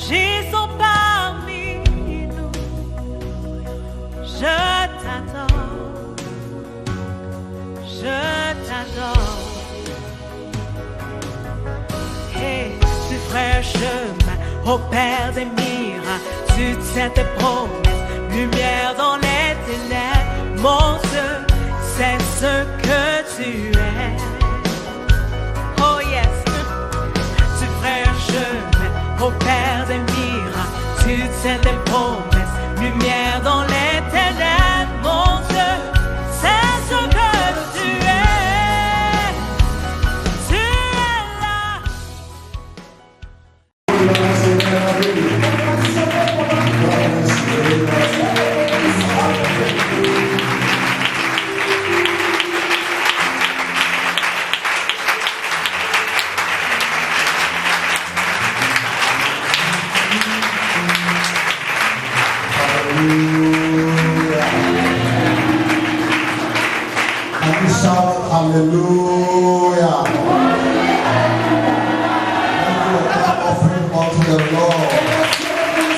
agissons parmi nous. Je t'adore, je t'adore. Et tu ferais chemin au Père des miracles, tu tiens tes promesses, lumière dans les ténèbres. Mon Dieu, c'est ce que tu es. Oh yes, tu ferais un chemin au Père des miracles, tu tiens tes promesses, lumière dans les ténèbres. Mon Dieu, c'est ce que tu es. Tu es là. Hallelujah. Offering unto the Lord.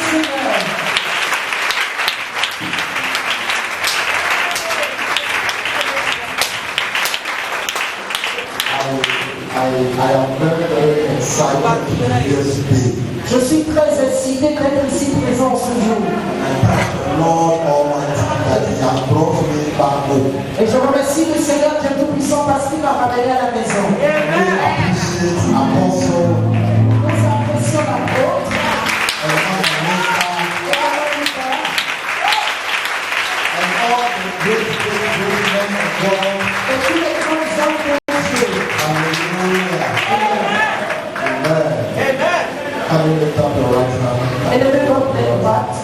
I am very, very excited to be here today. Je suis très excité d'être ici présent ce jour. Lord Almighty that He has brought me back home. Et je remercie le Seigneur Dieu Tout-Puissant parce qu'il m'a ramené à la maison. We appreciate Apostle Nous apprécions l'apôtre and all the great men of God. et tous les grands hommes de Dieu. Hallelujah. Amen. Can you lift up your right hand? Et levez votre droite.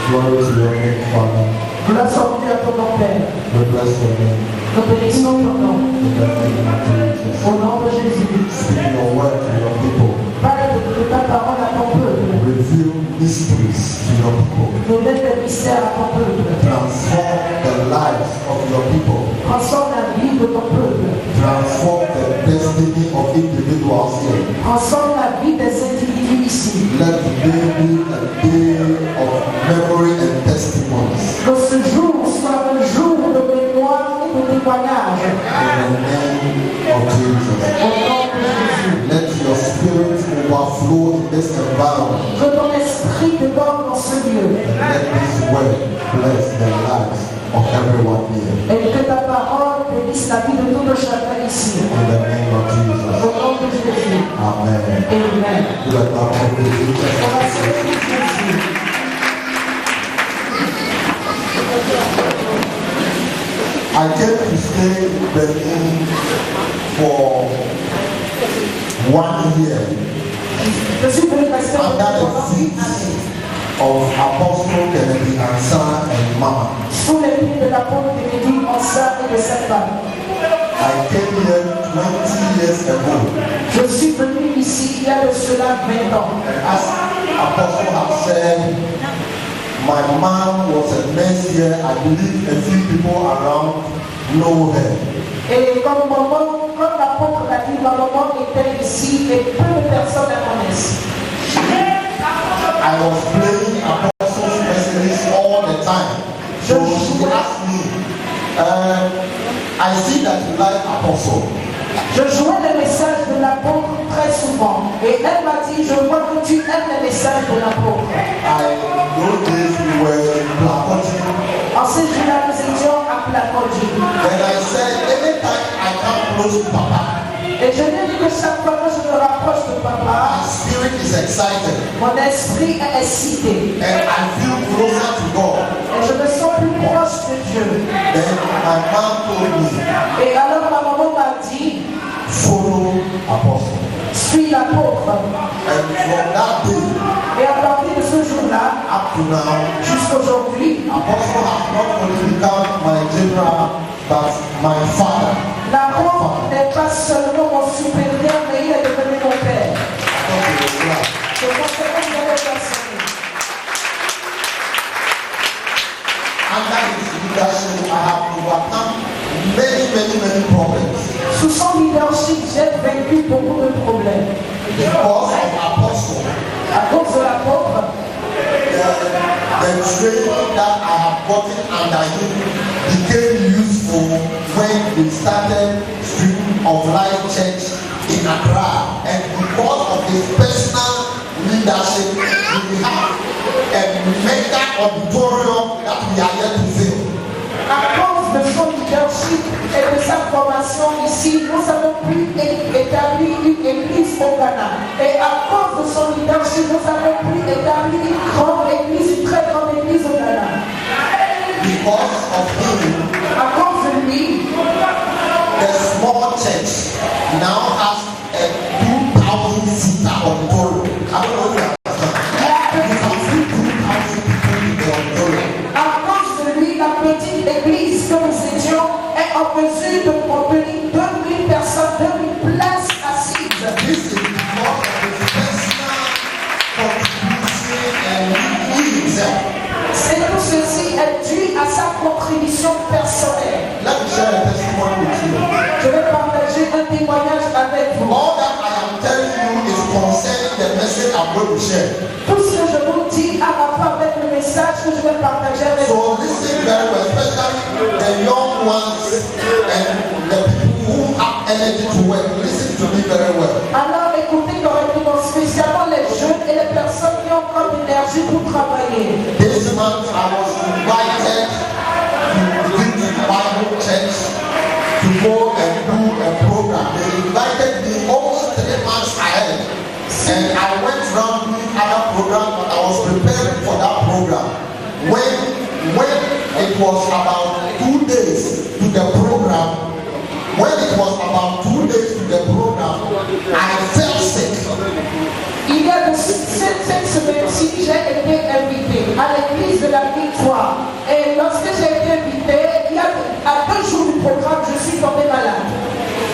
Glory to your name, Father. Gloire soit rendue à ton nom, Père. We bless your name. Nous bénissons ton nom. In the name of Jesus. Au nom de Jésus. Speak your word to your people. Parle de ta parole à ton peuple. Reveal mysteries to your people. Nous donne des mystères à ton peuple. Transform the lives of your people. Transforme la vie de ton peuple. Transform the destiny of individuals here. Transforme la vie des individus ici. Let today be a day of memory and testimonies. Que ce jour soit un jour de mémoire et de témoignage. In the name of Jesus. Au nom de Jésus. Let your spirit overflow in this environment. Que ton esprit déborde dans ce lieu. And let this word bless the lives of everyone here. Et que ta parole bénisse la vie de tout le chacun ici. In the name of Au Jesus. nom de Jésus. Amen. Amen. Good afternoon, Jesus. On va célébrer Jésus. I came to stay in Berlin for 1 year Je suis venu rester under the pendant feet of Apostle Kennedy Ansah and Mama. sous les pieds de l'apôtre Kennedy Ansah et de sa femme. I came here 20 years ago. Je suis venu ici il y a de cela 20 ans. As Apostle has said, my mom was a nurse here. I believe a few people around know her. Et comme l'apôtre l'a dit, ma maman était ici et peu de personnes la connaissent. I was playing Apostle's messages all the time. So she asked me, I see that you like Apostle. Je jouais les messages de l'apôtre très souvent. Et elle m'a dit, je vois que tu aimes les messages de l'apôtre. Those days we were in Placotti. En ces jours-là, nous étions à Placotti. Then I said, anytime I come close to Papa, Et je lui ai dit que chaque fois que je me rapproche de my papa, spirit is excited mon esprit est excité. and I feel closer to God. Et je me sens plus proche de Dieu. Then my mom told me, Et alors ma maman m'a dit, follow Apostle. suis l'apôtre. And from that day Et à partir de ce jour-là, up to now, jusqu'aujourd'hui, Apostle has not only become my general, but my father. l'apôtre n'est pas seulement mon supérieur, mais il est devenu mon père. Je pense que vous avez personne. Under his leadership, I have overcome many problems. Sous son leadership, j'ai vaincu beaucoup de problèmes. Because of apostle, À cause de l'apôtre, the training that I have gotten under him became useful when we started Stream of Life Church in Accra. And because of his personal leadership, we have a mega auditorium that we are yet to fill. à cause de son leadership et de sa formation ici, nous avons pu établir une église au Ghana. Et à cause de son leadership, nous avons pu établir une grande église, une très grande église au Ghana. Because of him, À cause de lui, the small church now has a 2,000-seater auditorium. I don't know if you understand. You can fit 2,000 people in the auditorium. à cause de lui, la petite église que nous étions est en mesure de contenir 2000 personnes, 2000 places assises. This is because of his personal contribution and he himself. C'est tout ceci est dû à sa contribution personnelle. Let me share a testimony with you. Je vais partager un témoignage avec vous. All that I am telling you is concerning the message I'm going to share. Tout ce que je vous dis a rapport avec le message que je vais partager avec vous. So listen very well, especially the young ones and the people who have energy to work. Listen to me very well. Alors écoutez correctement, spécialement les jeunes et les personnes qui ont encore l'énergie pour travailler. This month I was invited to Victory Bible Church to go and do a program. They invited me almost 3 months ahead. And I went around doing other programs, but I was preparing for that program. When it was about 2 days to the program, I fell sick. Il y a cette semaine-ci, j'ai été invité à l'église de la Victoire. Et lorsque j'ai été invité, à 2 jours du programme, je suis tombé malade.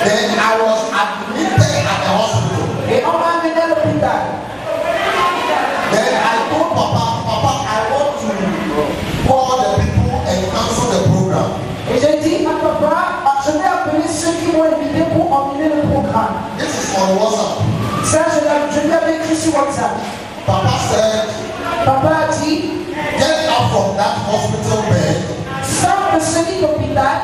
Then I was admitted at the hospital. Et on m'a amené à l'hôpital. Then I told Papa, I want to call the people and cancel the program. Et j'ai dit à papa, je vais appeler ceux qui m'ont invité pour emmener le programme. This is on WhatsApp. Ça, je lui avais écrit sur WhatsApp. Papa said, Papa a dit, get out from that hospital bed sors de ce lit d'hôpital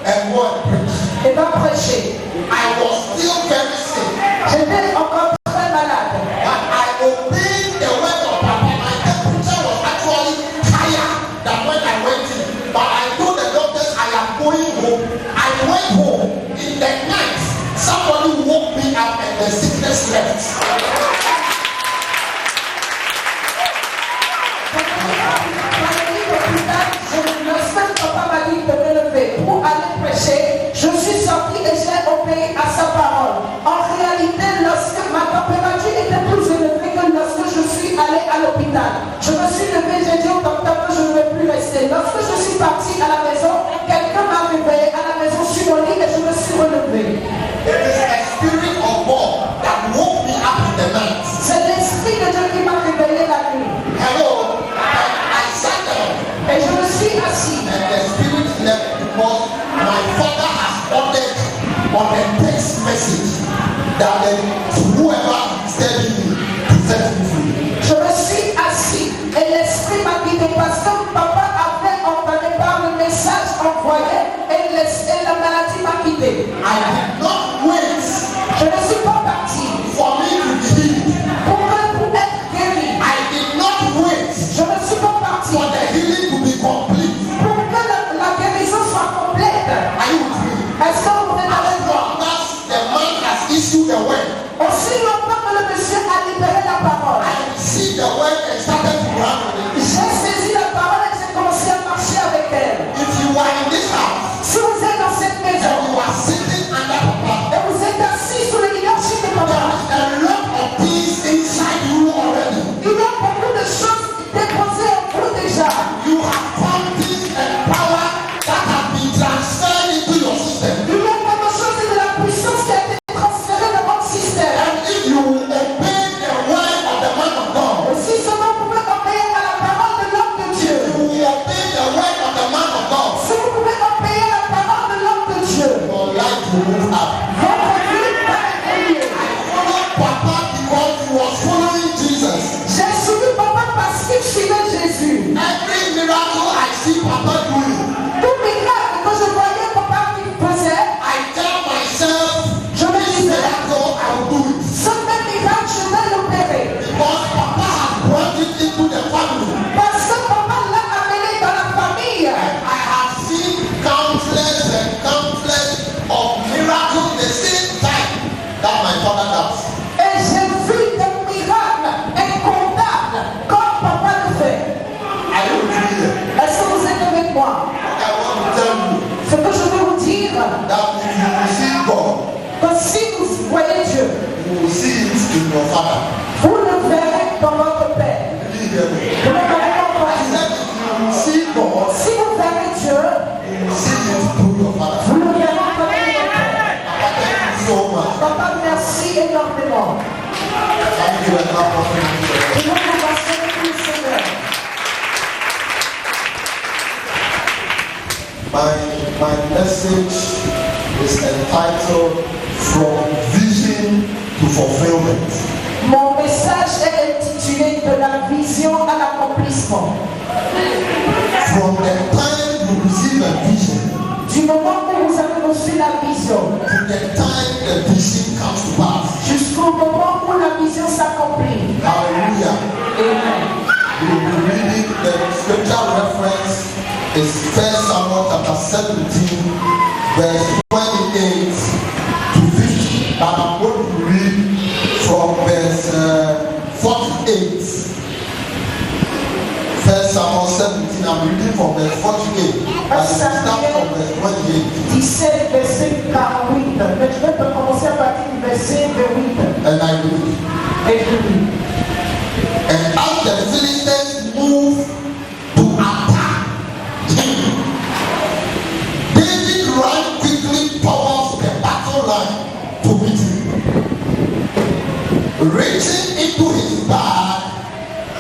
and go and preach. et va prêcher. I was still very sick, J'étais encore très malade. but I obeyed the word of Papa. My temperature was actually higher than when I went in. But I told the doctors I am going home. I went home. In the night, somebody woke me up and the sickness left. Lorsque papa m'a dit de me lever pour aller prêcher, je suis sorti et j'ai obéi à sa parole. En réalité, lorsque ma température était plus élevée que lorsque je suis allé à l'hôpital, je me suis levé, j'ai dit au docteur que je ne vais plus rester. Lorsque je suis parti à la maison, quelqu'un m'a réveillé à la maison sur mon lit et je me suis relevé. It is a spirit of God that woke me up in the night. C'est l'esprit de Dieu qui m'a réveillé la nuit. Hello, I sat down Et je me suis assis. and the spirit left because my father has ordered on a text message that whoever is telling me to set me free. Je me suis assis et l'esprit m'a guidé parce que papa avait entendu par le message Thank you, and now Et donc, on va célébrer le Seigneur. My message is entitled From Vision to Fulfillment. Mon message est intitulé De la vision à l'accomplissement. From the time you receive a vision Du moment où vous avez reçu la vision, to the time the vision comes to pass. jusqu'au moment où la vision s'accomplit. Hallelujah. Amen. We will be reading the scripture reference is 1 Samuel chapter 17, verse 28 to 50. But I'm going to read from verse 48. 1 Samuel 17, I'm reading from verse 48. But it start from verse 28. 17, verset 48. Mais je vais commencer à partir du verset 28. And I read. Et je lis. And as the Philistines moved to attack him, David ran quickly towards the battle line to meet him. Reaching into his bag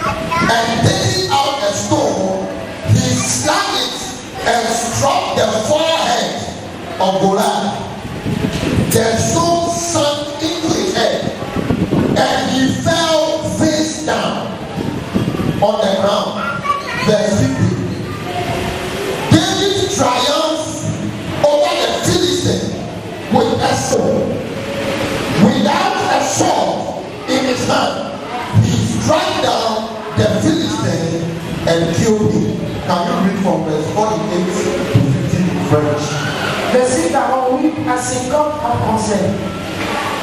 and taking out a stone, he slammed it and struck the forehead of Goliath. The stone sank into his head, and he fell face down on the ground. Verse 50. David triumphed over the Philistine with a sword. Without a sword in his hand, he struck down the Philistine and killed him. Can you read from verse 48 to 50 in French? Verset 48 à 50 en français.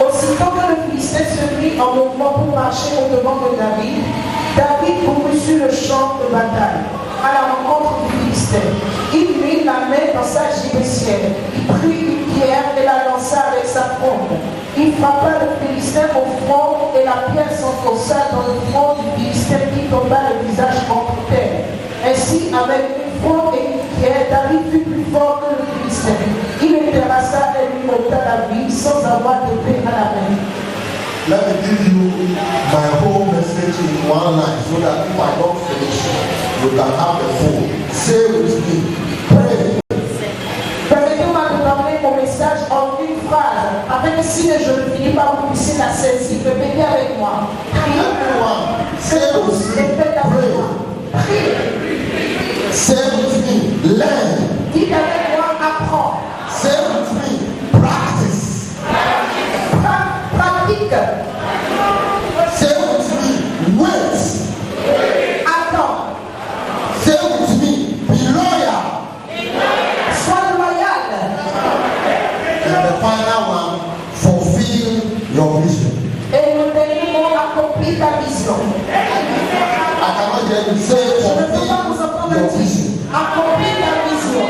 Aussitôt que le Philistin se mit en mouvement pour marcher au-devant de David, David courut sur le champ de bataille à la rencontre du Philistin. Il mit la main dans sa gibecière, il prit une pierre et la lança avec sa fronde. Il frappa le Philistin au front et la pierre s'enfonça dans le front du Philistin qui tomba le visage contre terre. Ainsi, avec une fronde et une pierre, David fut plus fort que le Philistin. Il le terrassa et lui ôta la vie sans avoir d'épée à la main. Let me give you my whole message in one line so that if I don't finish, you can have the full. Say with me, pray. Permettez-moi de donner mon message en une phrase, afin que si je ne finis pas, vous puissiez la saisir. Répétez avec moi. Everyone, say with me, Répétez avec moi. pray. Prie. Say with me, learn. Dites avec moi, apprends. Say with me, practice. Pratique. Say with me, wait. Attends. Say with me, be loyal. Sois loyal. And the final one, fulfill your vision. Et le dernier mot, accomplis ta vision. I cannot hear you say Je ne peux pas vous fulfill entendre your dire. vision. Accomplis ta vision.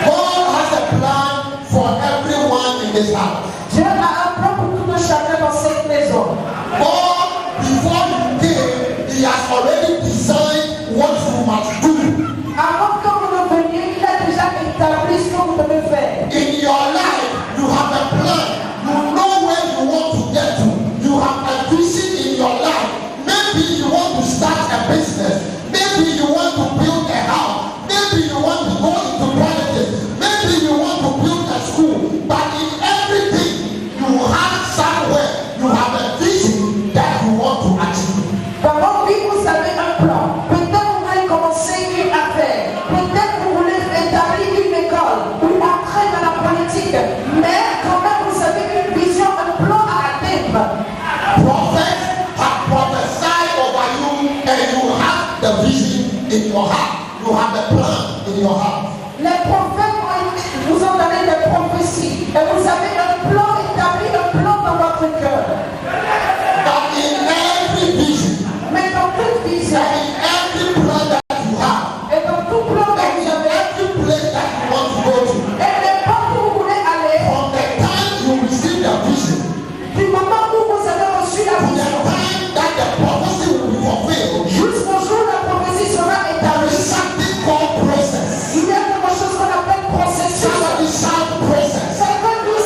God has a plan for everyone in this house. Dieu a un plan pour tout un chacun dans cette maison. God, before you came, He has already designed what you must do. Avant que vous ne veniez, il a déjà établi ce que vous devez faire. In your life, you have a plan. You know where you want to get to. You have a vision in your life. Maybe you want to start a business. Maybe you want to build a house. Maybe you want to go into politics. Maybe you want to build a school. But in everything, you have somewhere, you have a vision that you want to achieve. Dans votre vie, vous avez un plan. Peut-être vous voulez commencer une affaire. Peut-être vous voulez établir une école ou entrer dans la politique. Mais quand même, vous avez une vision, un plan à atteindre. Prophets have prophesied over you and you have the vision in your heart. You have the plan in your heart. Les prophètes vous ont donné des prophéties. Et vous avez un plan établi, un plan dans votre cœur. But in every vision, Mais dans toute vision, and in every plan that you have, et dans tout plan que and vous in avez, every place that you want to go to, et n'importe où vous voulez aller, from the time you receive the vision du moment où vous avez reçu la to the vision, time that the prophecy will be fulfilled, jusqu'au jour où la prophétie sera there établie, is something called process. il y a quelque chose qu'on appelle processus. Somebody shout process. Quelqu'un dit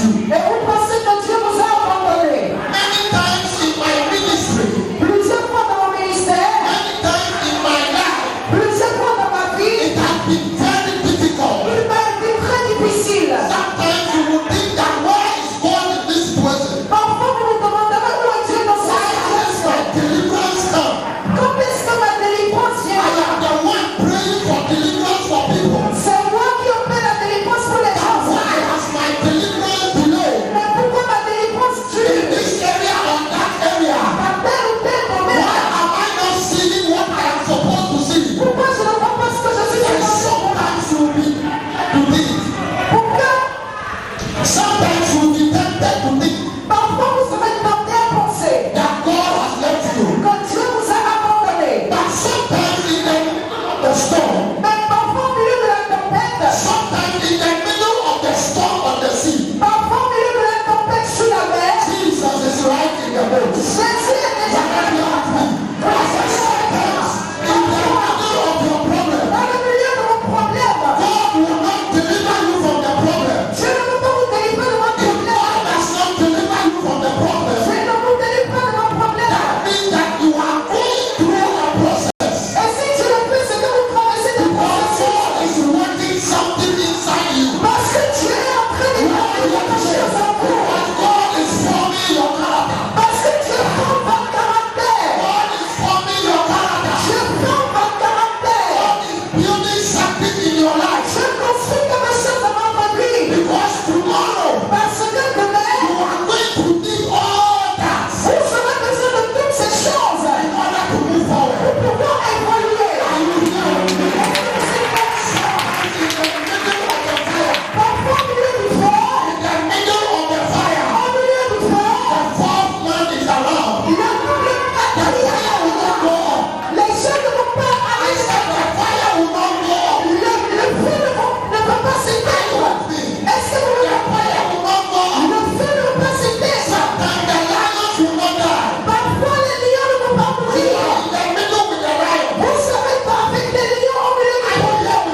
you. Et vous pensez que Dieu vous a abandonné. Many times in my ministry, Plusieurs fois dans mon ministère, many times in my life, plusieurs fois dans ma vie, it has been very difficult. il m'a été très difficile. Sometimes you will think that where is God in this situation? Parfois, vous vous demanderez où est Dieu dans Why cette has situation. my deliverance come? Quand est-ce que ma délivrance I vient? am the one praying for deliverance for people. C'est moi qui opère la délivrance pour les gens. Why has my deliverance delayed? Mais pourquoi ma délivrance In dure? this area or that area? À tel ou tel Why domaine. am I not seeing what I am supposed to see? Pourquoi je ne vois pas ce que je suis And supposé voir? sometimes you will be to think. Pourquoi? Sometimes you will be tempted to think Parfois, vous serez tenté à penser that God has left you. que Dieu vous a abandonné. But sometimes in the middle of the storm, Mais parfois, au milieu de la tempête, sometimes in the middle of the storm on the sea, parfois, au milieu de la tempête sur la mer, Jesus is right in the boat. Jésus est déjà Sometimes you have to be. Sometimes in the middle of your problem, dans le milieu de mon problème. God will not deliver you from the problem. Je ne peux pas vous délivrer de mon If God problème. does not deliver you from the Je problem, ne vous délivre pas de mon problème. that means that you are going through a process. Et si tu le fais, c'est que vous traversez des Because processus. God is working something inside you. Parce que Dieu est en train de faire quelque chose en vous. And God is forming your character. Parce que Dieu forme votre caractère. God is forming your character. Dieu forme votre caractère. God is building something in your life. Je construis quelque chose dans votre vie. Because tomorrow Parce que demain, you are going to need all that vous aurez besoin de toutes ces choses in order to move forward. pour pouvoir évoluer. Are you here? In the middle of the fire, Parfois, au milieu du feu, in the middle of the fire, au milieu du feu, the fourth man is around. il y a tout le The fire will not go up. Les gens ne vont pas I aller. said the fire will not go up. Le feu ne peut pas s'éteindre. Est-ce que vous The le fire will not go up. Le feu ne peut pas s'éteindre. Sometimes the lions will not die. Parfois, les lions ne vont pas You mourir. are in the middle with the lion. Vous serez pas avec les lions au milieu du problème.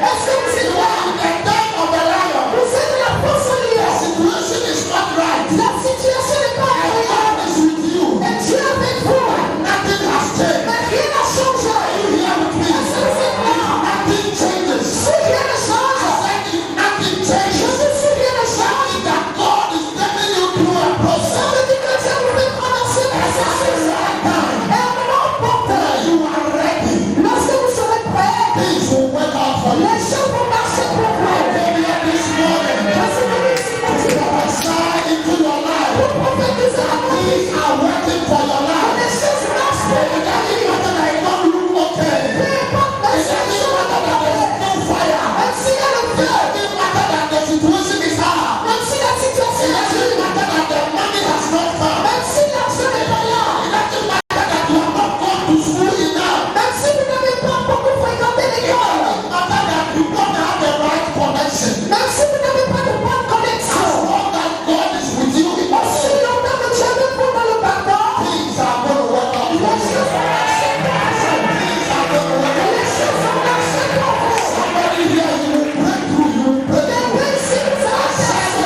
Est-ce que vous êtes You là? are in the den of the lion. Vous êtes la force au The lion. situation is not right. La situation n'est pas And agréable. God is with you. Et Dieu est avec vous. Nothing has changed. Mais rien n'a changé. You hear with me? Est-ce que vous êtes là? Nothing changes. Si rien ne change, Said if nothing je changes, dis si rien ne change, that God is taking you through a ça process. veut dire que Dieu vous fait traverser le processus. Et un moment opportun, Where you are ready. lorsque vous serez prêts, Things will work out for you. les choses vont marcher pour vous. Come here this morning. Je suis venu ici pour dire, Prophesy into your life. pour prophétiser à votre vie. Things are working for your life. Les choses marchent pour It vous. doesn't matter that it don't look okay. Peu importe la It doesn't situation, matter that there is no fire. même s'il y a le It feu, doesn't matter that the situation is hard. même si la situation It est doesn't dure, matter that the money has not come. même si l'argent n'est pas là, It doesn't matter that you have not gone to school enough. même si vous n'avez pas beaucoup fréquenté It l'école, doesn't matter that you don't have the right connection. même si vous n'avez pas de bonne As connexion, long as God is with you in your aussi life, longtemps que Dieu est avec vous dans le pardon, things are going to work out les for choses you. vont marcher pour vous. Things are going to work out. Les choses vont marcher pour vous. Somebody here, you will break through. You will break through. Même si vous allez percer,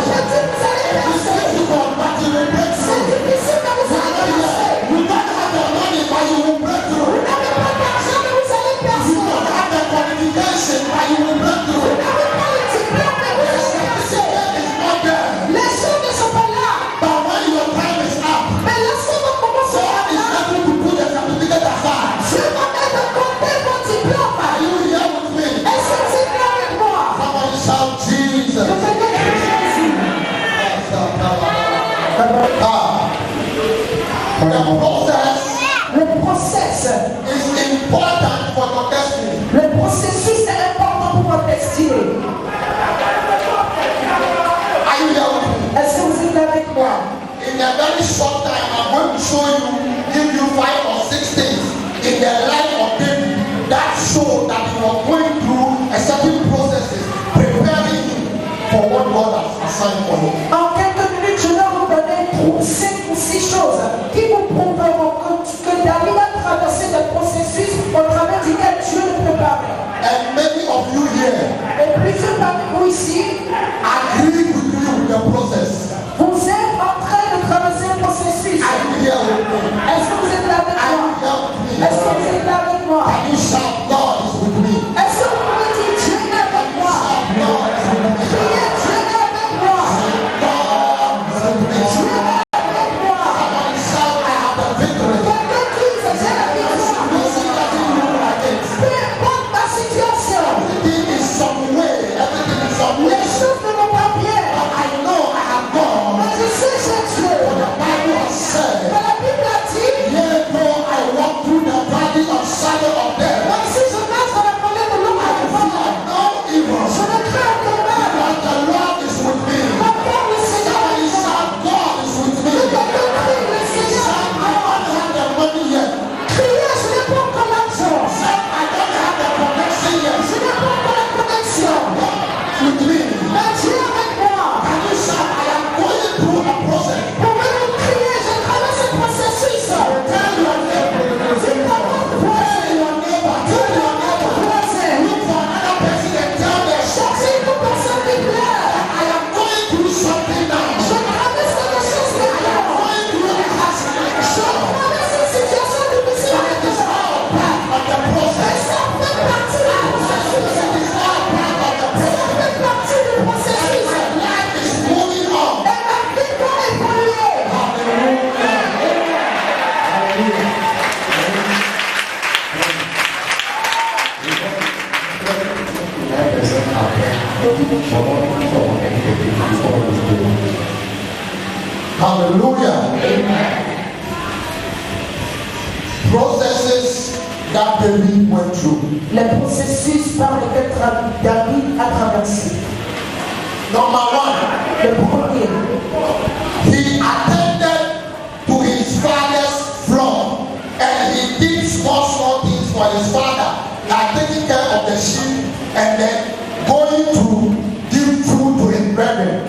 je dis vous allez It's percer. difficult, but you will break C'est through. difficile, mais vous allez percer. You don't have the money, but you will break Vous through. n'avez pas d'argent, mais vous allez You percer. don't have the qualification, but you will break Vous through. n'avez pas le diplôme, mais vous allez percer. It's not there. Les choses ne sont pas là. But when your time is up, Mais lorsque vous commencez à God is là, able to put the certificate aside. Dieu va mettre de côté vos diplômes. Are you here with me? Est-ce que vous êtes là avec moi? Somebody shout Jesus. Je vais dire Jésus. The process Le process, is important for your destiny. le processus est important pour votre destinée. Are you here with me? Est-ce que vous êtes là avec moi? In a very short time, I'm going to show you, give you 5 or 6 things in the life of David that show that he was going through a certain processes, preparing him for what God has assigned for him. En quelques minutes, je vais vous donner 5 ou 6 choses qui vous prouveront que David a traversé le processus au travers duquel Dieu le préparait. And many of you here Et plusieurs parmi vous ici agree with you with me. Somebody shout, I have the victory. Everything is some way. Everything is some way. But I know I have gone. For the Bible has said, yea, though I walk through the valley of shadow of death, I fear no evil. Because the Lord is with me. Somebody shout, God is with me. Shout, I don't have the money yet. Shout, I don't have the connection yet. God with me. Can you shout, I am going through a process. Tell your neighbor. Look for another person and tell them, I am going through something now. I am going through a accident. It is all part of the process. It is all part of the process. And my life is moving on. Hallelujah. Processes that David went through. Les processus par lesquels David a traversé. Number one, Le premier, he attended to his father's flock and he did small things for his father, like taking care of the sheep and then going to give food to his brethren.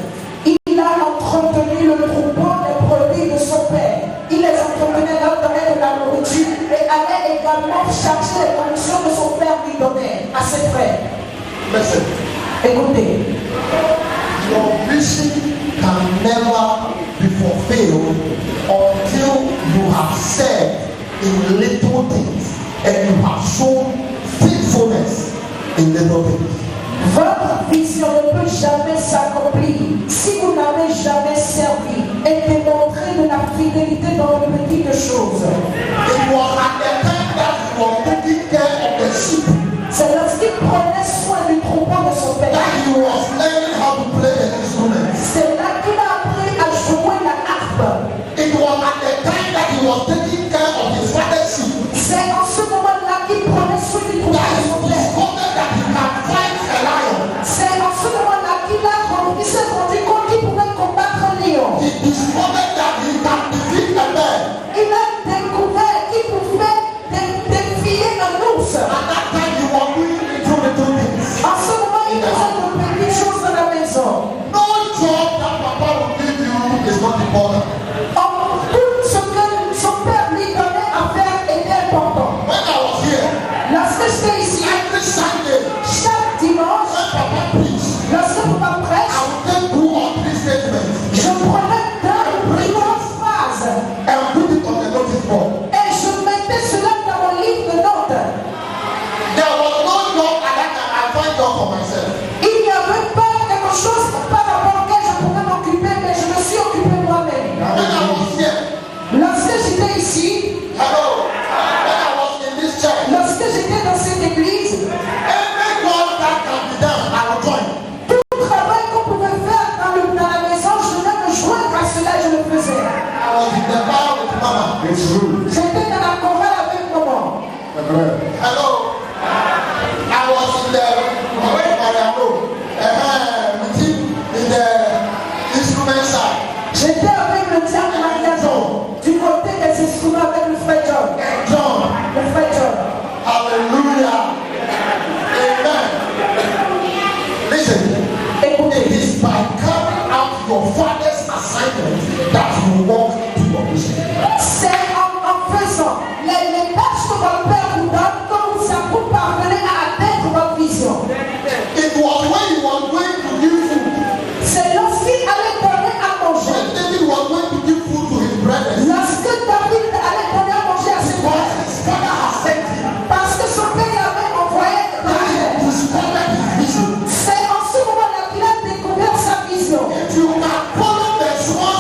il a entretenu le troupeau des brebis de son père. Il les entretenait, leur donnait de la nourriture et allait également charger les conditions que son père lui donnait à ses frères. Listen, Écoutez, your vision can never be fulfilled until you have served in little things and you have shown faithfulness in little things. votre vision ne peut jamais s'accomplir si vous n'avez jamais servi et démontré de la fidélité dans les petites choses. It was at the time that he was taking care of the sheep C'est lorsqu'il prenait soin du troupeau de son père. that he was learning how to play an instrument. C'est là qu'il a appris à jouer la harpe. It was at the time that he was taking care of his father's sheep C'est en ce moment-là qu'il prenait soin du troupeau that de he son père. discovered that he can fight a lion. C'est en ce moment-là qu'il s'est rendu compte qu'il pouvait combattre un lion. He discovered that he can defeat a bear. Il a découvert qu'il pouvait défier un ours. At that time he was doing little things. En ce moment, il faisait de petites choses dans la maison. No job that papa will give you is not important. Tout ce que son père lui donnait à faire était important. When I was here, Lorsque j'étais ici, every Sunday, chaque dimanche, when papa preached, lorsque papa I prêche, would take 2 or 3 statements je prenais deux ou trois phrases and put it on the notice board. et je mettais cela dans mon livre de notes. There was no job at that time. I find job for myself. Il n'y avait pas quelque chose par rapport auquel je pouvais m'occuper, mais je me suis occupé moi-même. When I was here, Lorsque j'étais ici, hello, when I was in this church, lorsque j'étais dans cette église, every job that can be done, I will join. tout le travail qu'on pouvait faire dans la maison, je venais me joindre à cela et je le faisais. I was in the bar with mama. It's rude. J'étais dans la chorale avec maman. Hello, I was in the with him in the instrument side. J'étais avec le diable Mariano, du côté des instruments avec le frère John. John, Le frère John. hallelujah, amen. Listen, Écoutez, it is by carrying out your father's assignment that you walk to your vision. c'est en faisant les tâches que votre père vous donne que vous parvenez à atteindre votre vision. It was when he was going to give food. C'est lorsqu'il allait donner à manger. When David was going to give food to his brothers, Lorsque David allait donner à manger à ses because frères. his father has sent him, Parce que son père avait envoyé de that he l'argent. discovered his vision. C'est en ce moment-là qu'il a découvert sa vision. If you can follow the small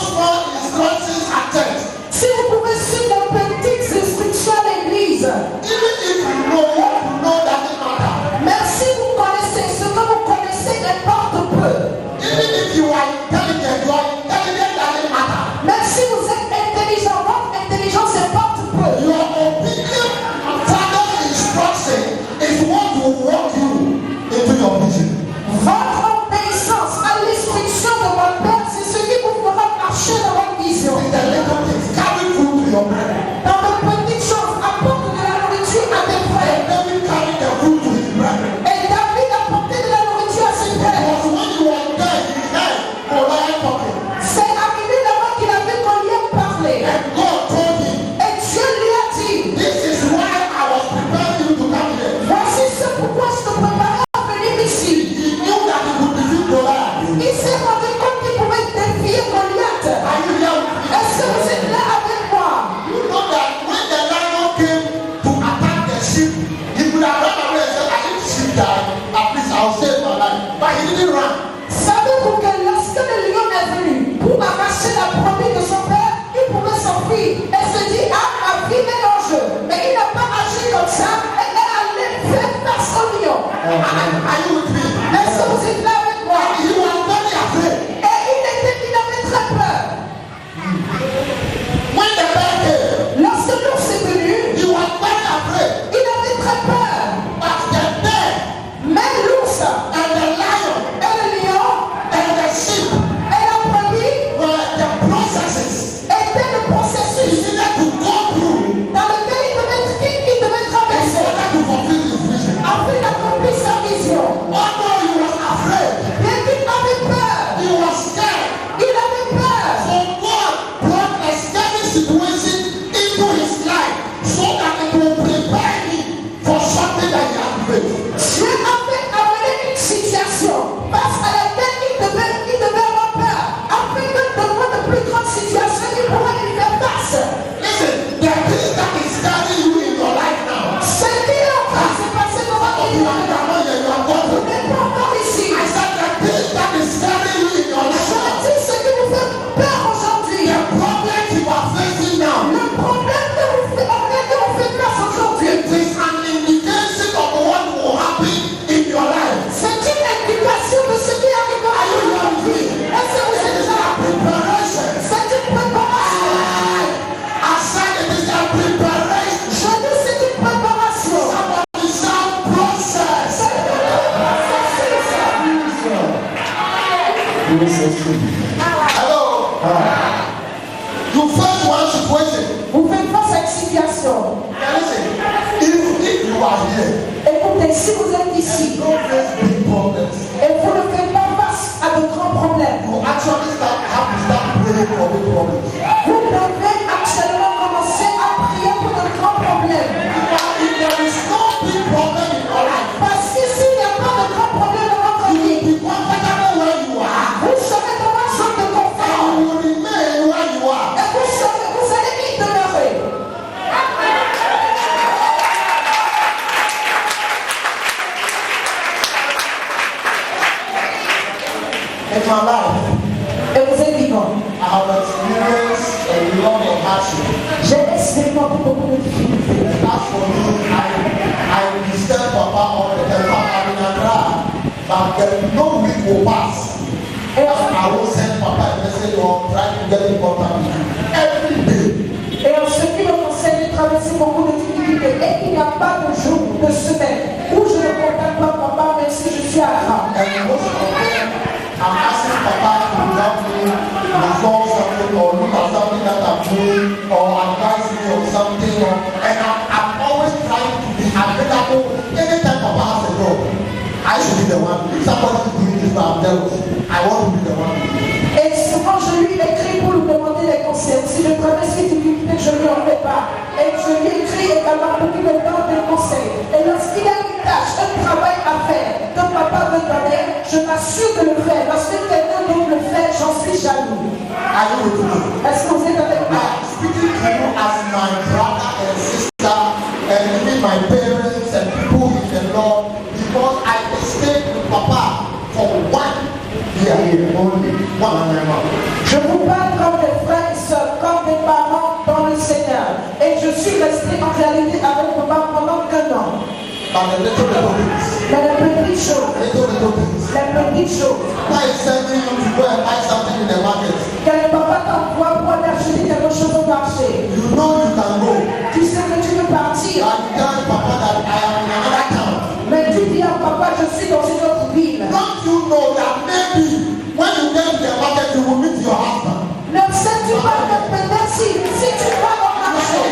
you actually have to start praying for the problems. Vous devez actuellement commencer à prier pour de grands problèmes. If there is no big problem in your life, Parce que s'il n'y a pas de grands problèmes dans votre you will vie, be comfortable where you are. vous serez dans un zone de confort. And you will remain where you are. Et vous allez y demeurer. In my life, Et vous êtes vivant. I have experienced a lot of hardship. J'ai expérimenté beaucoup de difficultés. As for me, I disturb Papa all the time. I'm in a cry. But no week will pass. I will send Papa a message or try to get in contact with you every day. Et en ce qui me concerne, j'ai traversé beaucoup de difficultés. Et il n'y a pas de jour, de semaine, où je ne contacte pas papa, même si je suis à Accra. And most of them, I'm asking Papa to help me resolve something or look at something that I'm doing or advise me on something. And I'm always trying to be available. Anytime Papa has a job, I should be the one. If somebody is doing this, I'm jealous. I want to be the one. Et souvent, je lui écris pour lui demander des conseils. Si je traverse une difficulté, je lui en fais pas. Et je lui écris également pour qu'il me donne des conseils. Et lorsqu'il y a une tâche, un travail à faire, que papa veut donner, je m'assure de le faire. Lorsque quelqu'un d'autre le fait, j'en suis jaloux. Are you with me? Est-ce que vous êtes avec moi? I'm speaking to you as my brother and sister and even my parents and people in the Lord because I stayed with Papa for 1 year only. 1 year. Je vous parle comme des frères et sœurs, comme des parents dans le Seigneur. Et je suis resté en réalité avec papa pendant 1 an. But the little things. Mais les petites choses, Little things. les petites choses. Why is sending you to go and buy something in the market? Quel papa t'envoie pour aller acheter quelque chose au marché? You know you can go. Tu sais que tu veux partir. And tell Papa that I am in another town. Mais tu dis à papa, je suis dans une autre ville. Don't you know that maybe when you get to the market you will meet your husband? Ne sais-tu pas que peut-être si tu vas au marché,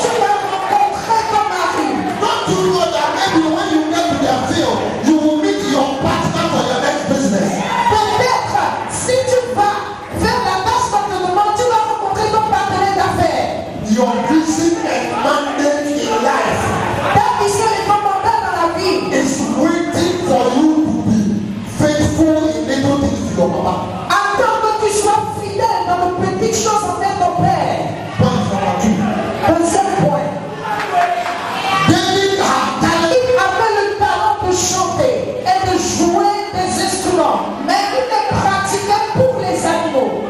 tu vas rencontrer ton mari. Don't you know that maybe when you get to the field you will meet your partner for your next business? Peut-être si tu vas faire la tâche qu'on te demande, tu vas rencontrer ton partenaire d'affaires. Your vision and mandate in life Ta vision et ton mandat dans la vie is waiting for you to be faithful in little things to your papa. attend que tu sois fidèle dans de petites choses envers ton père. Point number 2. Deuxième point. David had talent. Il avait le talent de chanter et de jouer des instruments, mais il les pratiquait pour les animaux.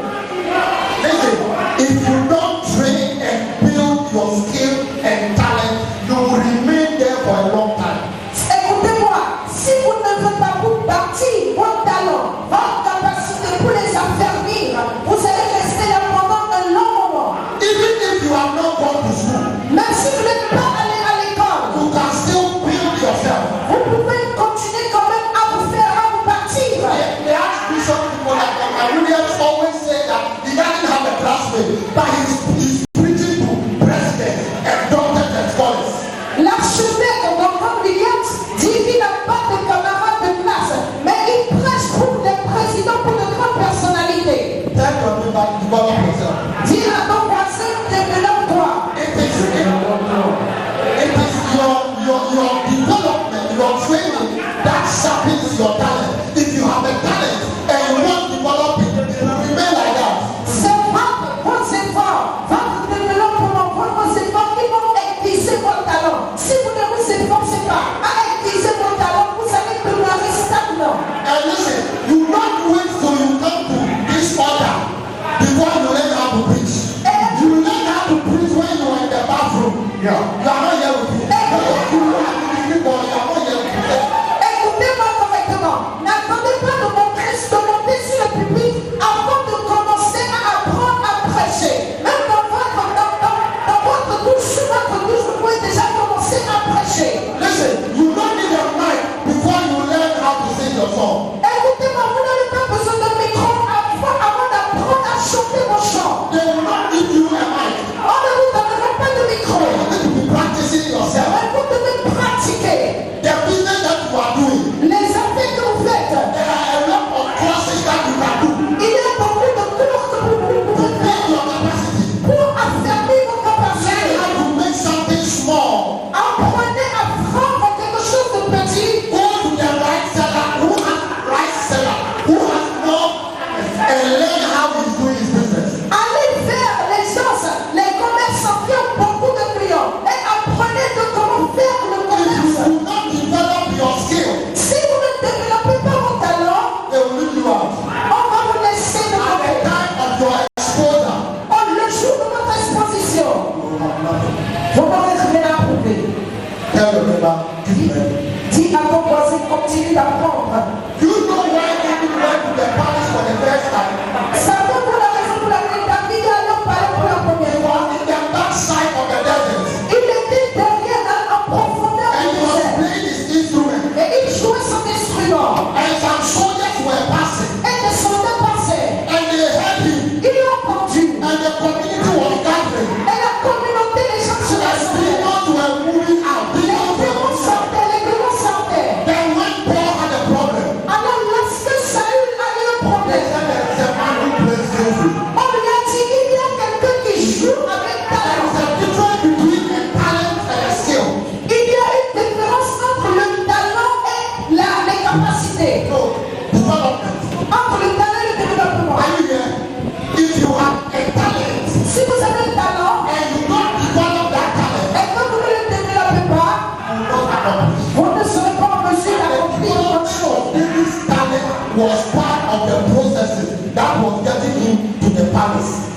Listen, if you don't train and build your skill and talent, you will remain there for a long time. Écoutez-moi, si vous ne faites pas vous bâtir votre talent, votre capacité pour les affermir, vous allez rester là pendant un long moment. Even if you have not gone to school, Même si vous n'êtes pas allé à l'école, you can still build yourself. vous pouvez continuer quand même à vous faire, à vous bâtir. The Archbishop people like Dr. Williams always say that he doesn't have a classmate, but he's preaching to presidents and doctors and scholars. L'archevêque Dr. Williams dit qu'il n'a pas de camarades de classe, mais il prêche pour des présidents, pour de grandes personnalités. Tell your neighbor, develop yourself. Dis à ton voisin, développe-toi. It is your development, your training that sharpens your talent. If you have a talent and you want to develop it, it will remain like that. C'est vos efforts, votre développement, vos efforts qui vont aiguiser votre talent. Si vous ne vous efforcez pas à aiguiser votre talent, vous allez demeurer stagnant. And listen, you don't wait till you come to this order before you learn how to preach.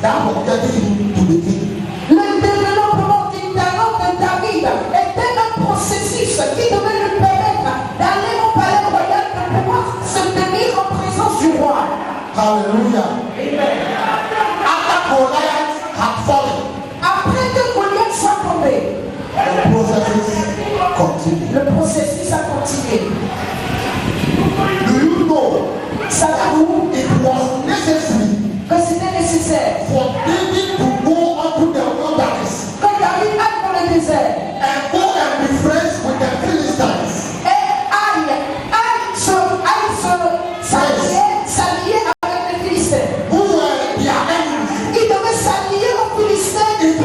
that was getting him to the king. Le développement du talent de David était un processus qui devait lui permettre d'aller au palais royal pour pouvoir se tenir en présence du roi. Hallelujah. Amen. After Goliath had fallen, Après que Goliath soit tombé, the processes continued. le processus a continué. Do you know Savez-vous it was necessary que c'était nécessaire for David to go onto the wilderness que David aille dans le désert and go and be friends with the Philistines? et aille s'allier avec les Philistins. Who were their enemies? Il devait s'allier aux Philistins. It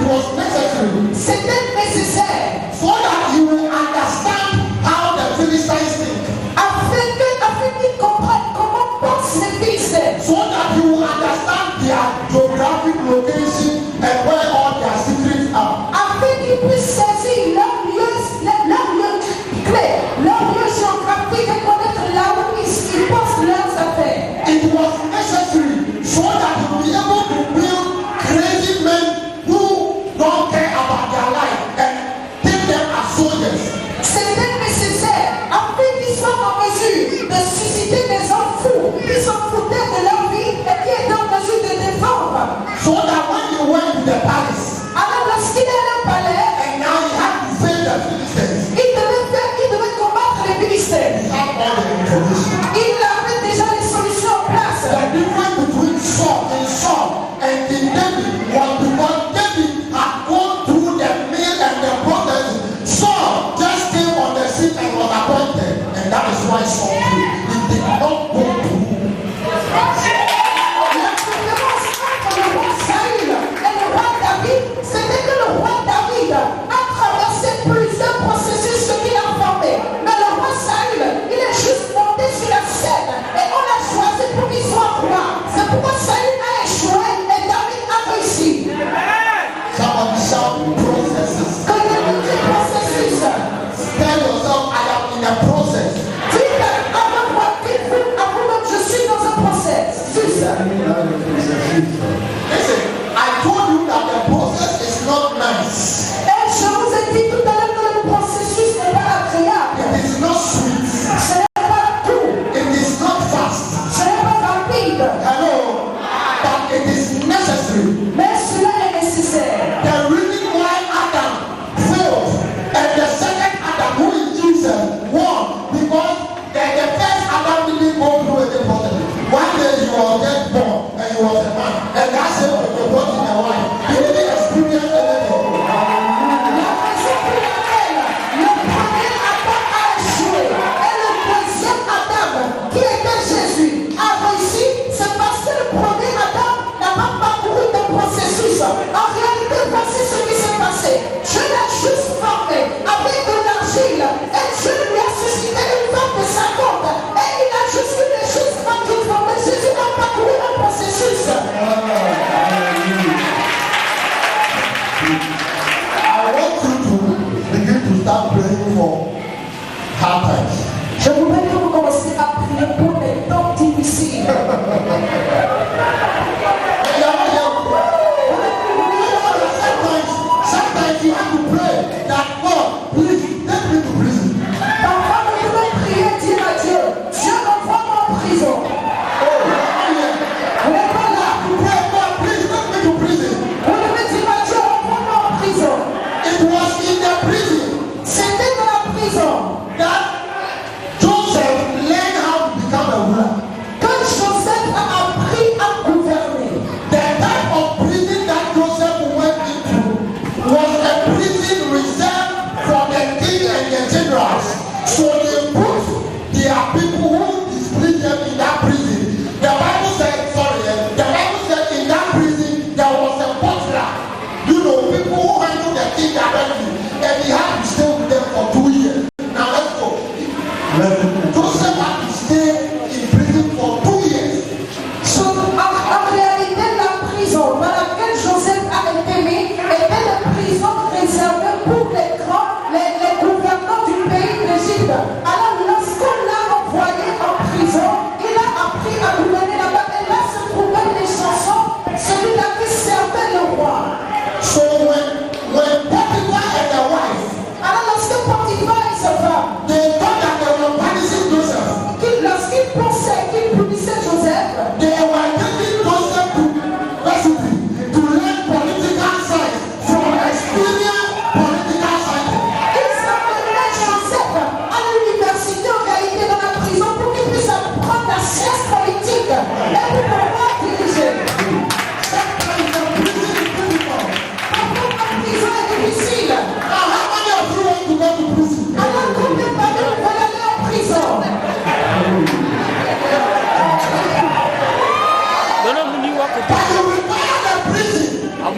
was necessary C'était nécessaire so that he will understand how the Philistines think, afin qu'ils comprennent comment pensent les Philistins. so that he will understand their geographic location and where all their secrets are. Afin qu'ils puissent saisir leur lieu clé, leur lieu géographique et connaître là où ils pensent leurs affaires. It was necessary so that he will be able to build crazy men who don't care about their life and take them as soldiers. C'était nécessaire afin qu'ils soient en mesure de susciter des hommes fous qui s'en foutaient de leur vie et qui étaient en mesure de défendre. So that when he went to the palace Alors lorsqu'il est allé au palais, and now he had to face the Philistines, il devait combattre les Philistins. he had all the information. Il avait déjà les solutions en place. The difference between Saul and King David was because David had gone through the mill and the process. Saul just came on the scene and was appointed, and that is why Saul failed. He did not go through. La différence entre le roi Saül et le roi David, c'était que le roi David a traversé plusieurs processus ce qu'il a formé. Mais le roi Saül, il est juste monté sur la scène et on l'a choisi pour qu'il soit roi. C'est pourquoi Saül a échoué et David a réussi. Somebody shout processes. Que Dieu nous dit processus. Tell yourself, I am in a process. Dites à vous-même, je suis dans un processus. Listen, I told you that the process is not nice. Et je vous ai dit tout à l'heure que le processus n'est pas agréable. It is not sweet. Ce n'est pas tout. It is not fast. Ce n'est pas rapide. Hello, but it is necessary. Mais cela est nécessaire. The reason why Adam failed and the second Adam, who is Jesus, won because the first Adam didn't go through any process. One day he was just born and he was a man, and that's it was the body and a wife. He didn't experience anything. La raison pour laquelle le premier Adam a échoué et le deuxième Adam, qui était Jésus, a réussi, c'est parce que le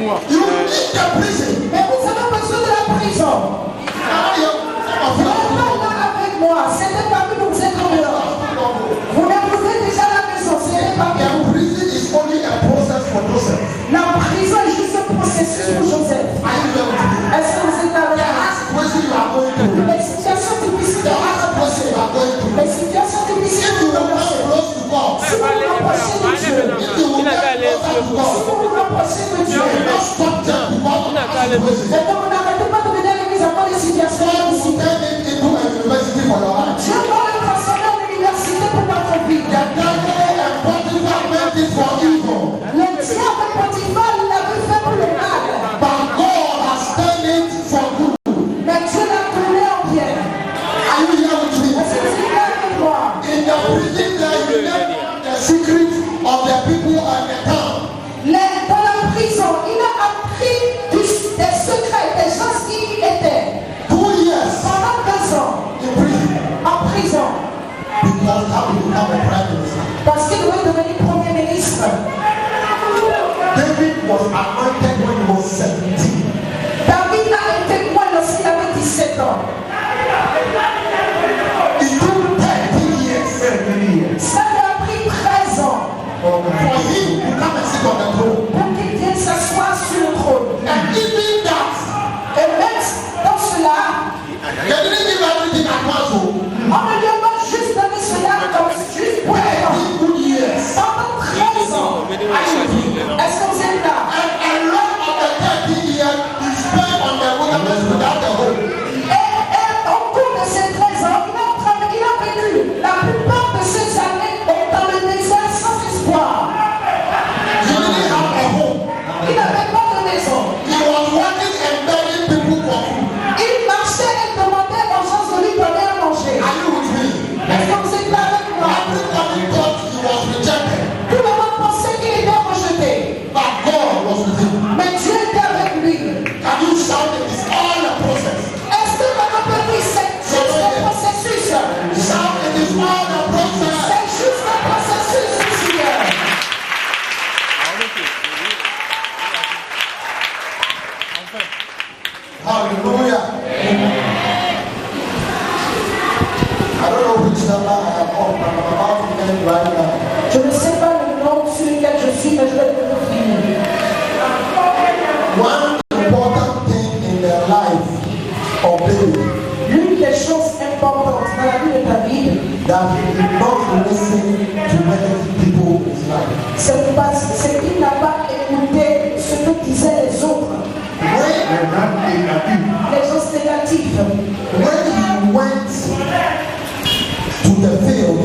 moi. You need the prison. Mais vous avez besoin de la prison. Vous n'êtes pas là avec moi. Ce n'est pas que vous êtes en dehors. Vous êtes déjà à la maison. Ce n'est pas bien. The prison is only a process for Joseph. La prison est juste un processus pour Joseph. Are you there with me? Est-ce que vous êtes avec The moi? hard situation you are going through. Les situations difficiles. The hard situation you are going through. Les situations difficiles. If you will not close to God, Si vous vous rapprochez de Dieu, if you will not closer to si God, vous vous rapprochez de Dieu, you will not stop them to God as prison. et donc n'arrêtez pas de venir à l'église à cause des situations God will difficiles. turn it into a university for your life. Dieu va le transformer en université pour votre vie. The devil and Potiphar meant it for evil, Le diable Potiphar l'avait fait pour le mal, but God has turned it for good. mais Dieu l'a tourné en bien. Are you here with me? Est-ce que vous êtes avec moi? In the prison there, you learn the secret of the people and the town. Dans la prison, il a appris des secrets des gens qui y étaient 2 years pendant 2 ans in prison en prison because how to become a prime minister. parce qu'il devait devenir premier ministre. David was anointed when he was 17. David a été roi lorsqu'il avait 17 ans. It took 13 years Ça lui a pris 13 ans for him to come and sit on the throne. pour qu'il vienne s'asseoir sur le trône. And even that, Et même dans cela, they didn't give everything at once. on ne lui a pas juste donné cela comme juste pour le temps. 13 good years. Pendant 13 ans. Est-ce que vous êtes là? And a lot of the 13 years he spent on the wilderness without a hope. Et au cours de ces 13 ans, il a vécu la plupart de ces années dans le désert sans espoir. He didn't have a home. Il n'avait pas de maison. He was working and begging people for food. Il marchait et demandait aux gens de lui donner à manger. Are you with me? Est-ce que vous êtes là avec moi? Everybody thought he was rejected, Tout le monde pensait qu'il était rejeté. but God was with him. Mais Dieu était avec lui. Can you shout it? It's all a process. Est-ce que vous pouvez dire c'est juste un processus? Shout it is all a process. C'est juste un processus, Seigneur. Hallelujah. I don't know which number I am on, but I'm about to get it right now. Je ne sais pas le nom sur lequel je suis, mais je vais le finir. One important thing in the life of David, L'une des choses importantes dans la vie de David, that he did not listen to negative people in his life. c'est qu'il n'a pas écouté ce que disaient les autres, les gens négatifs. When he went to the field,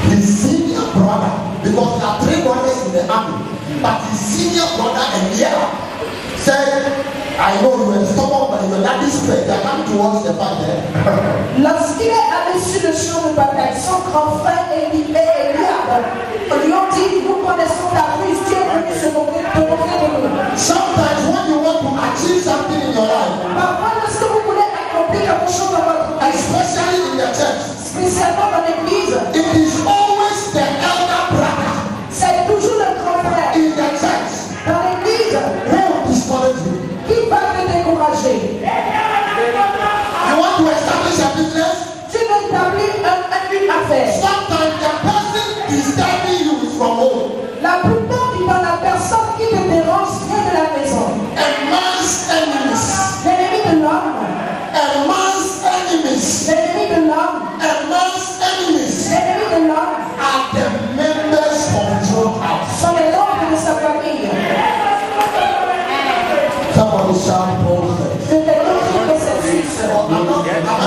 his senior brother, because there are 3 brothers in the army, but his senior brother Eliab said, I know you were stubborn, but your daddy's faith, they are coming towards the fight there. Lorsqu'il est allé sur le champ de bataille, son grand frère Eliab lui ont dit, nous connaissons ta ruse, Dieu est venu se moquer de nous. Sometimes when you want to achieve something in your life, Parfois, lorsque vous voulez accomplir quelque chose dans votre vie, especially in the church, spécialement dans l'église, it is always the elder brother c'est toujours le grand frère in the church dans l'église who will discourage you. qui va te décourager. You want to establish a business? Tu veux établir une affaire. Sometimes the person disturbing you is from home. La plupart du temps, la personne qui te dérange vient de la maison. A man's enemies, L'ennemi de l'homme, a man's enemies, l'ennemi de l'homme, a man's enemies l'ennemi de l'homme are the members of his own house. sont les membres de sa famille. Somebody shout process. Je te dis que c'est juste.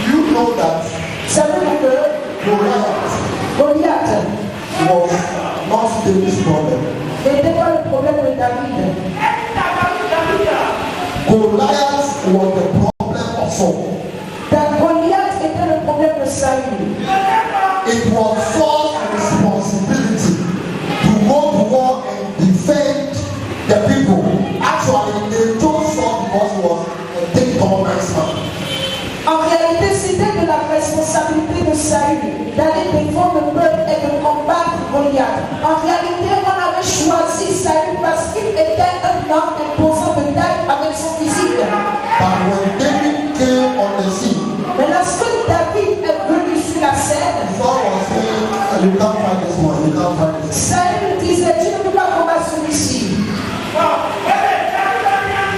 You know that Savez-vous que Goliath Goliath was not David's problem. n'était pas le problème de David. Goliath was the problem of Saul. Goliath était le problème de Saül. It was Saul's responsibility to go to war and defend the people. Actually, they chose Saul because he was a big tall man's man. En histoire imposant de taille avec son physique. But when David came on the scene, Mais lorsque David est venu sur la scène, Saul was saying, you can't fight this one, you can't fight this one. Saül disait, tu ne peux pas combattre celui-ci.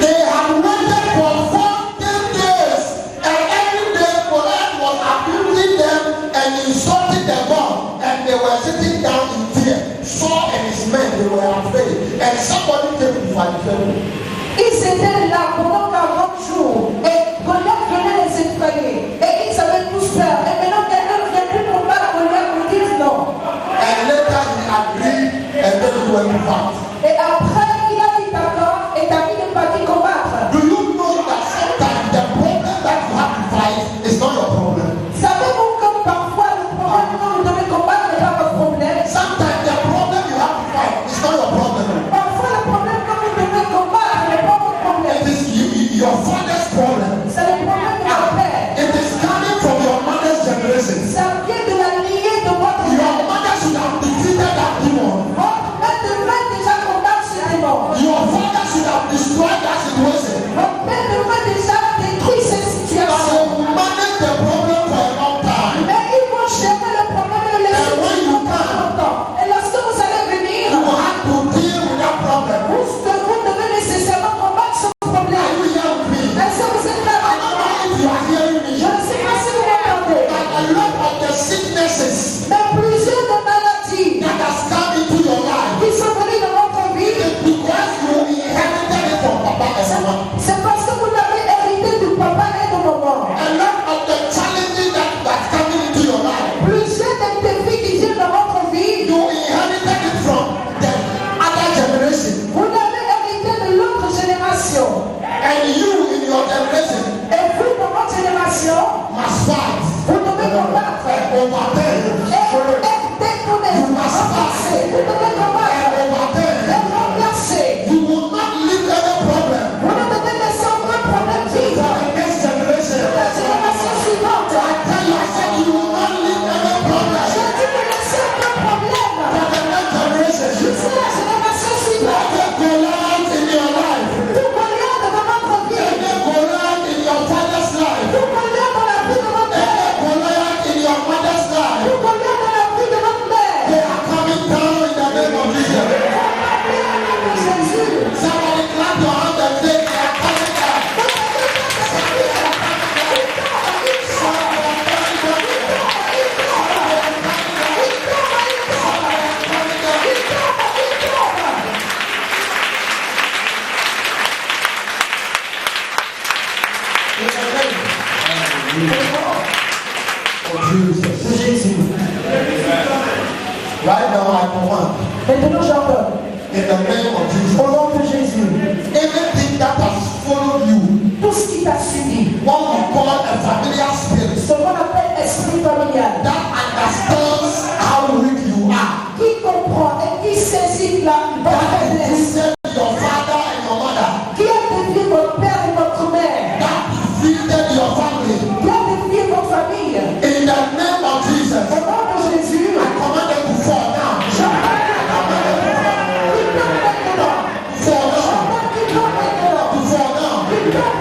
They had waited for 14 days, and every day Goliath was abusing them and insulting the God, and they were sitting down in fear. Saul and his men, they were afraid, and somebody came to fight them. Ils étaient là pendant 40 jours et Goliath venait les effrayer et ils avaient tous peur. Et maintenant quelqu'un vient plus combattre Goliath, ils disent non. And later he agreed, and then he went to fight. Et après il a dit d'accord et David est parti combattre. Do you know that sometimes the problem that you have to fight is not your problem? Savez-vous que parfois le problème que vous devez combattre n'est pas votre problème? Sometimes the problem you have to fight is not your problem. Parfois le problème que vous devez combattre n'est pas votre problème. It is your father's problem. C'est le problème de votre père. It is coming from your mother's generation. Ça vient de la lignée de votre Your mère. mother should have defeated that demon. Votre mère devrait déjà combattre ce démon. Your father should have destroyed that situation. Votre père devrait déjà détruire cette But situation. you manage the problem for a long time. Mais ils vont gérer le problème et le laisser And when you pendant come, longtemps. Et lorsque vous allez venir, You will have to deal with that problem. vous devez nécessairement combattre ce Are problème. you here with me? Est-ce que vous êtes là I avec don't moi? know if you are hearing me. Je ne sais pas si vous m'entendez. But a lot of the sicknesses Mais plusieurs de maladies that has come into your life qui sont venues dans votre vie, is because you inherited it from Papa and Mama. c'est parce que vous l'avez hérité du papa et de maman. A lot of the challenges that's coming into your life, Plusieurs des défis qui viennent dans votre vie, you inherited it from the other generation. vous l'avez hérité de l'autre génération. And you in your generation Et vous, dans votre génération, must fight vous devez combattre. and overturn. Et déconner, renverser. Vous devez combattre. And overturn. Et renverser. You will not leave any problem Vous ne devez laisser aucun problème for vivre. the next generation. La génération suivante. I tell you, I said you will not leave any problem Je dis de laisser aucun problème. for the next generation. Jusqu'à la génération suivante. Let go light in your life. Tout Goliath dans votre vie. Let go light in your father's life. Tout Goliath dans la vie de votre père. Let go light in your mother's life. Tout Goliath dans la vie de votre mère. They are coming down in the name of Jesus. Jésus. Somebody clap your hands and say they are coming down. In the name of Jesus. Jésus. Right now I command Maintenant j'ordonne. in the name of Jesus. Au nom de Jésus. Anything that has followed you, Tout ce qui t'a suivi. what we call a familiar spirit, Ce qu'on appelle esprit familial. that understands how weak you are, Qui comprend et qui saisit la that faiblesse. defeated your father and your mother, Qui a défié votre père et votre mère. that defeated your family. Qui a défié votre famille. In the name of Jesus, Au nom de Jésus. I command them to fall down. J'ordonne Fall down. qu'il tombe maintenant. To fall down. Qu'il tombe maintenant. To fall down. Qu'il tombe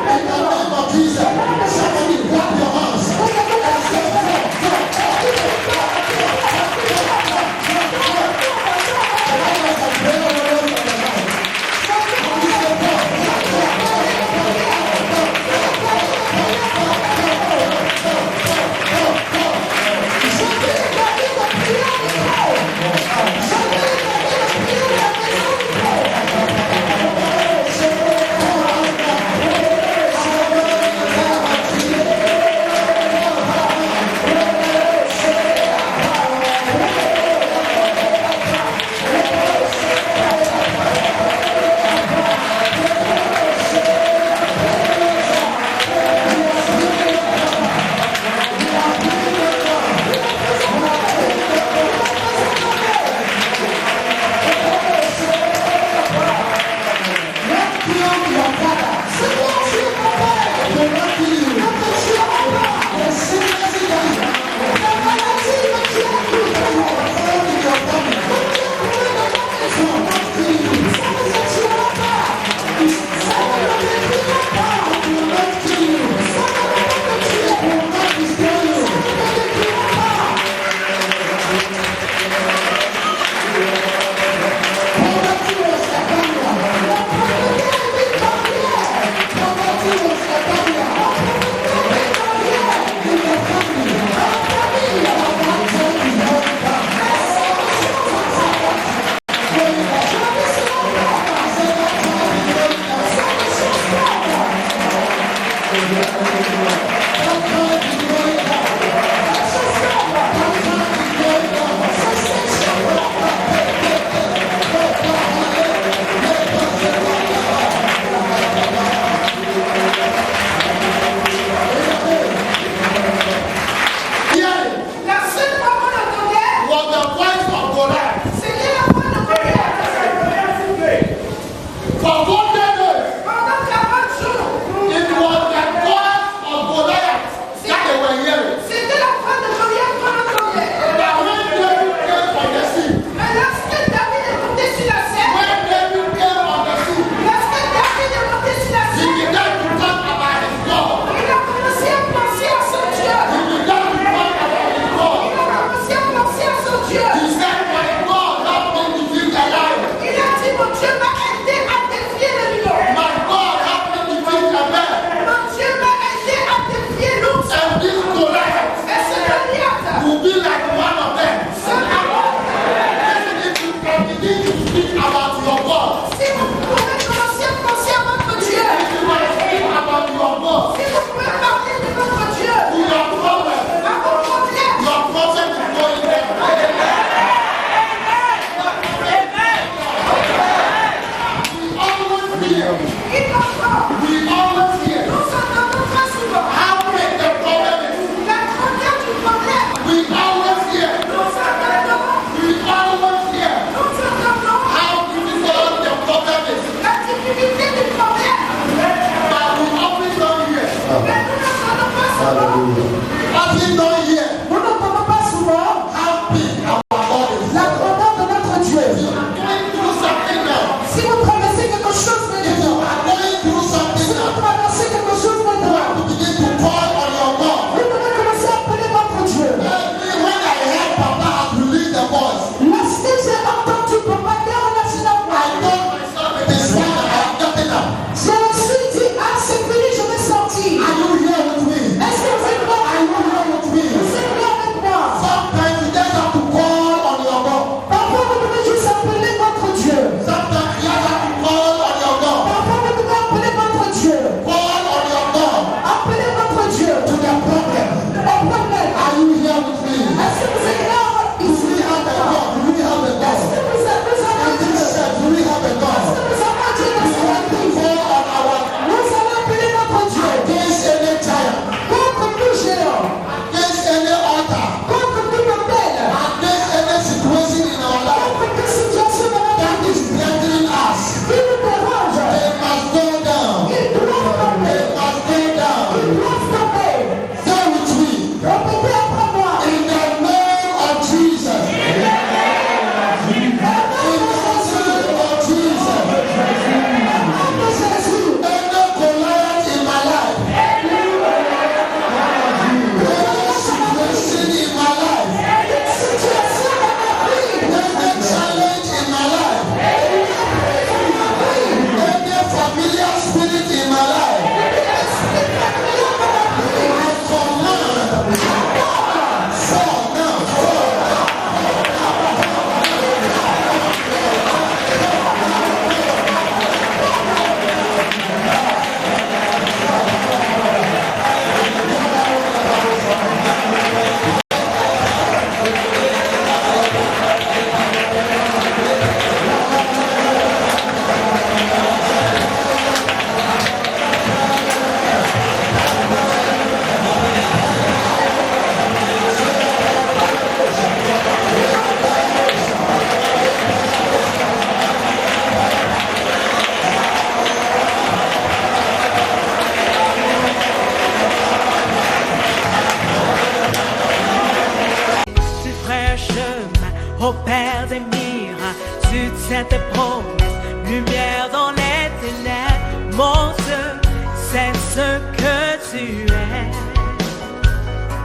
Ô Père des miracles, tu tiens tes promesses, lumière dans les ténèbres, mon Dieu, c'est ce que tu es.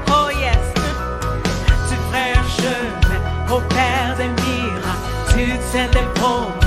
Oh yes, tu ferais un chemin, ô Père des miracles, tu tiens tes promesses.